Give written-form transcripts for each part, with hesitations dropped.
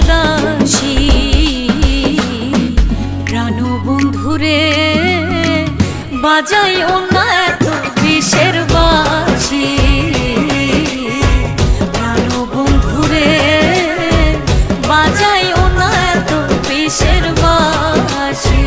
দাসী প্রাণ বন্ধুরে বাজাইও না এত বিষের বাঁশি প্রাণ বন্ধুরে বাজাইও না এত বিষের বাঁশি।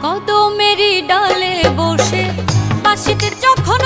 কদমেরই ডালে বসে বাঁশিতে যখন